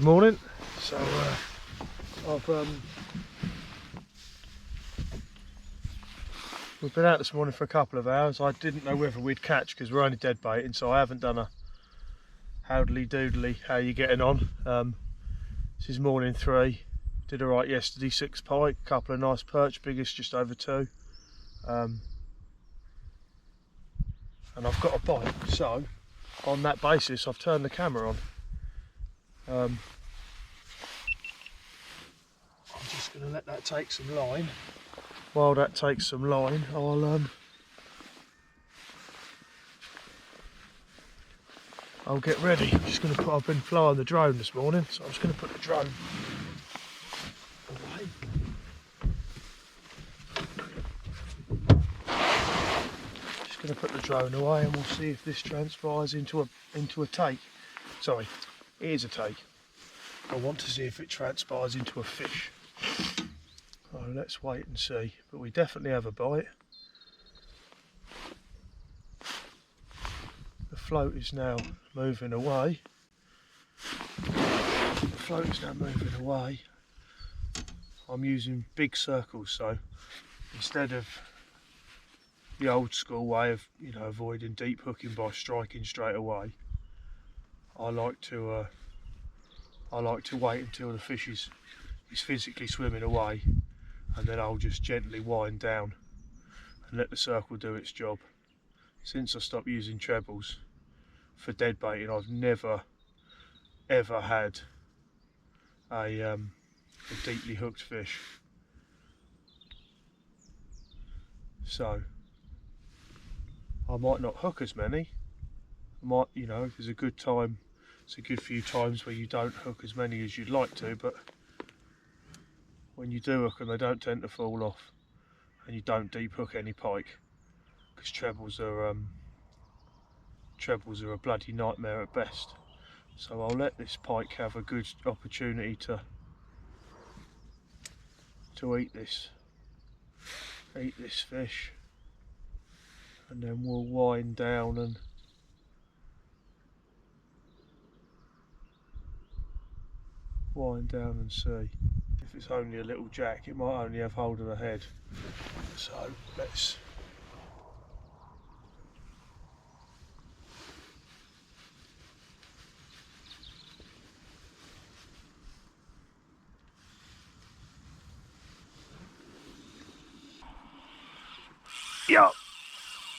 morning. So we've been out this morning for a couple of hours. I didn't know whether we'd catch because we're only dead baiting, so I haven't done a howdly doodly. How you getting on? This is morning 3. Did alright yesterday, 6 pike, couple of nice perch, biggest just over 2. And I've got a bite, so on that basis I've turned the camera on. I'm just going to let that take some line. While that takes some line, I'll get ready. I'm just going to I've been flying the drone this morning, so I'm just going to put the drone away. Just going to put the drone away, and we'll see if this transpires into a take. Sorry, it is a take. I want to see if it transpires into a fish. So let's wait and see. But we definitely have a bite. The float is now moving away. The float is now moving away. I'm using big circles, so instead of the old school way of, you know, avoiding deep hooking by striking straight away, I like to wait until the fish is physically swimming away, and then I'll just gently wind down and let the circle do its job. Since I stopped using trebles for dead baiting, I've never ever had a deeply hooked fish. So I might not hook as many. I might, you know, there's a good time. It's a good few times where you don't hook as many as you'd like to, but when you do hook them, they don't tend to fall off, and you don't deep hook any pike, because trebles are a bloody nightmare at best. So I'll let this pike have a good opportunity to eat this fish, and then we'll wind down and see. If it's only a little jack, it might only have hold of the head. So let's yup,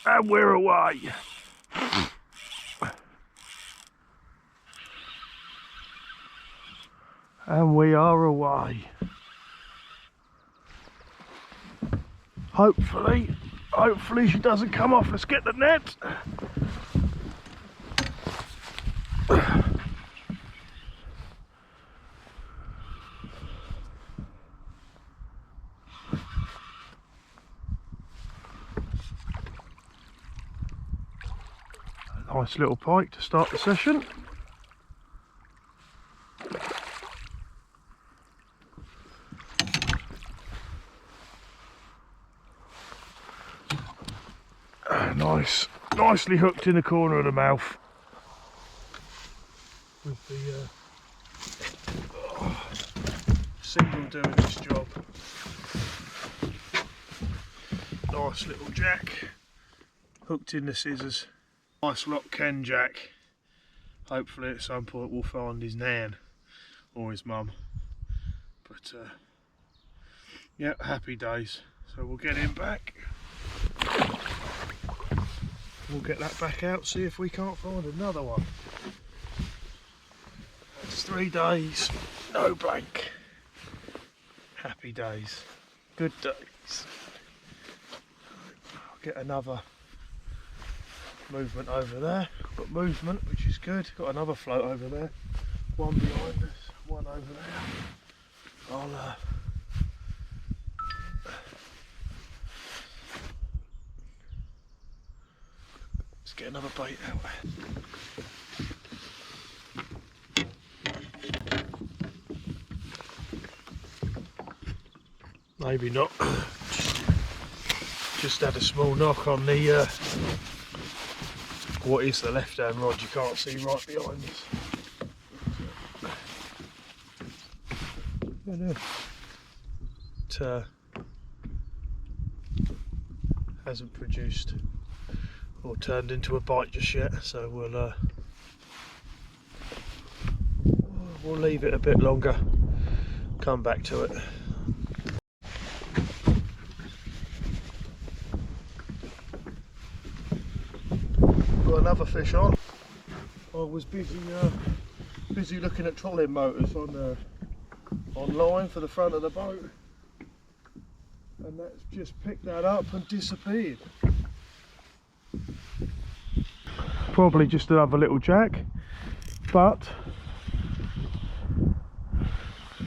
and we're away. And we are away. Hopefully she doesn't come off. Let's get the net. A nice little pike to start the session. Nicely hooked in the corner of the mouth with the single doing its job. Nice little jack hooked in the scissors. Nice lock Ken jack. Hopefully at some point we'll find his nan or his mum. But yeah, happy days. So we'll get him back. We'll get that back out, see if we can't find another one. That's 3 days, no blank. Happy days, good days. I'll get another movement over there. Got movement, which is good. Got another float over there. One behind us, one over there. I'll get another bait out. Maybe not. Just had a small knock on the what is the left hand rod, you can't see right behind us. It hasn't produced or turned into a bite just yet, so we'll leave it a bit longer, come back to it. Got another fish on. I was busy looking at trolling motors online for the front of the boat, and that's just picked that up and disappeared. Probably just another little jack, but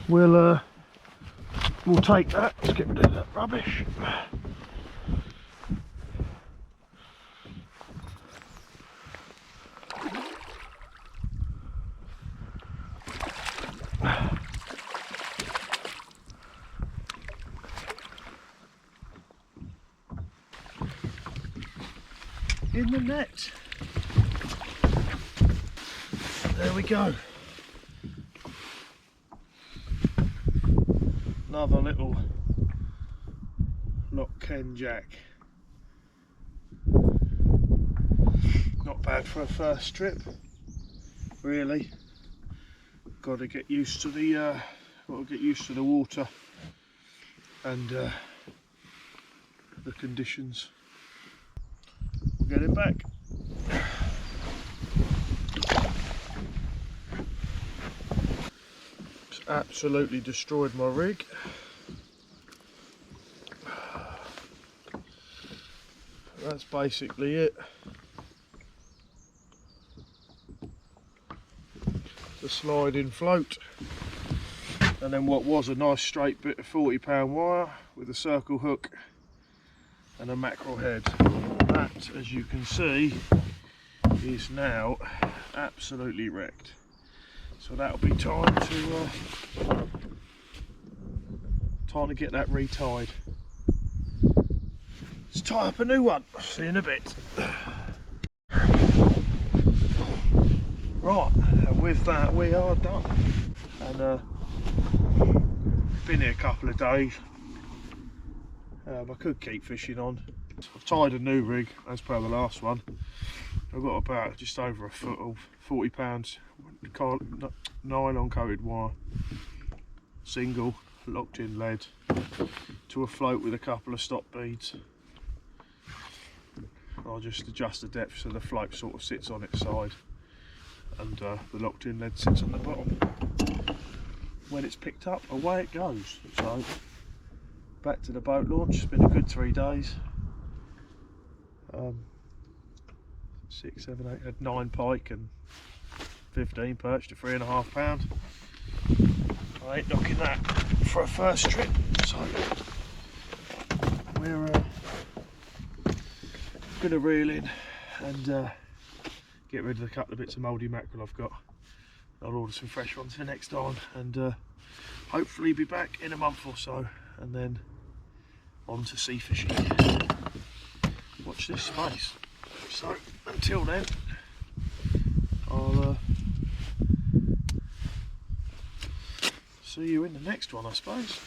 we'll take that. Let's get rid of that rubbish. In the net. There we go. Another little lock Ken jack. Not bad for a first trip, really. Got to get used to the water and the conditions. We'll get him back. It's absolutely destroyed my rig. That's basically it. The sliding float, and then what was a nice straight bit of 40-pound wire with a circle hook and a mackerel head. That, as you can see, is now absolutely wrecked. So that'll be time to get that retied. Let's tie up a new one. See you in a bit. Right, and with that we are done. And been here a couple of days. I could keep fishing on. I've tied a new rig as per the last one. I've got about just over a foot of 40 pounds nylon coated wire, single locked in lead, to a float with a couple of stop beads. I'll just adjust the depth so the float sort of sits on its side and the locked in lead sits on the bottom. When it's picked up, away it goes. So back to the boat launch. It's been a good 3 days. 6, 7, 8, had 9 pike and 15 perch to 3.5 pound. I ain't knocking that for a first trip, so we're gonna reel in and get rid of a couple of bits of mouldy mackerel I've got. I'll order some fresh ones for next time, and hopefully be back in a month or so, and then on to sea fishing. Watch this space. So until then, I'll see you in the next one, I suppose.